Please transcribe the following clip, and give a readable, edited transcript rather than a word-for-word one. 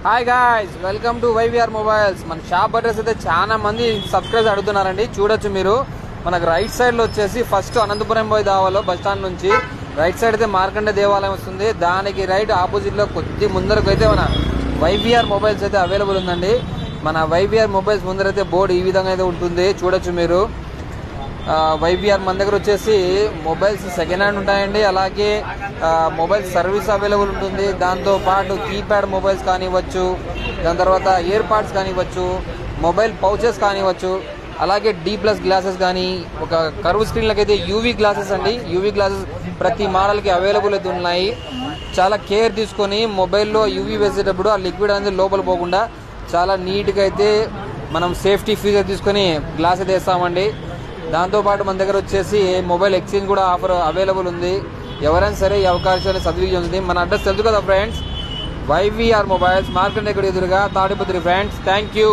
Hi guys, welcome to YVR mobiles. మన shop address అయితే చాలా మంది సబ్స్క్రైబర్స్ అడుగుతున్నారండి. చూడొచ్చు మీరు. మనకు రైట్ సైడ్ లో వచ్చేసి ఫస్ట్ అనంతపురం పోయి దావాలో బస్ స్టాండ్ నుంచి రైట్ సైడ్ అయితే మార్కండ దేవాలయం వస్తుంది. దానికి రైట్ ఆపోజిట్ లో కొద్ది ముందరకు అయితే మన వైవిఆర్ మొబైల్స్ అయితే అవైలబుల్ ఉందండి. మన వైవిఆర్ మొబైల్స్ ముందరైతే బోర్డు ఈ విధంగా అయితే ఉంటుంది. చూడొచ్చు మీరు. వైవిఆర్ మన దగ్గర వచ్చేసి మొబైల్స్ సెకండ్ హ్యాండ్ ఉంటాయండి. అలాగే మొబైల్ సర్వీస్ అవైలబుల్ ఉంటుంది. దాంతోపాటు కీప్యాడ్ మొబైల్స్ కానివ్వచ్చు, దాని తర్వాత ఇయర్ పాడ్స్ కానివ్వచ్చు, మొబైల్ పౌచెస్ కానివ్వచ్చు, అలాగే D+ గ్లాసెస్ కానీ, ఒక కర్వ్ స్క్రీన్లకి అయితే యూవీ గ్లాసెస్ అండి. యూవీ గ్లాసెస్ ప్రతి మోడల్కి అవైలబుల్ అయితే ఉన్నాయి. చాలా కేర్ తీసుకొని మొబైల్లో యూవీ వేసేటప్పుడు ఆ లిక్విడ్ అనేది లోపల పోకుండా చాలా నీట్గా అయితే మనం సేఫ్టీ ఫీచర్ తీసుకొని గ్లాస్ అయితే వేస్తామండి. దాంతోపాటు మన దగ్గర వచ్చేసి మొబైల్ ఎక్స్చేంజ్ కూడా ఆఫర్ అవైలబుల్ ఉంది. ఎవరైనా సరే ఈ అవకాశాన్ని సద్వినియోగం. మన అడ్రస్ తెలుసు కదా ఫ్రెండ్స్, వైవిఆర్ మొబైల్స్, మార్కెట్ ఎక్కడ ఎదురుగా తాడిపత్రి ఫ్రెండ్స్. Thank you.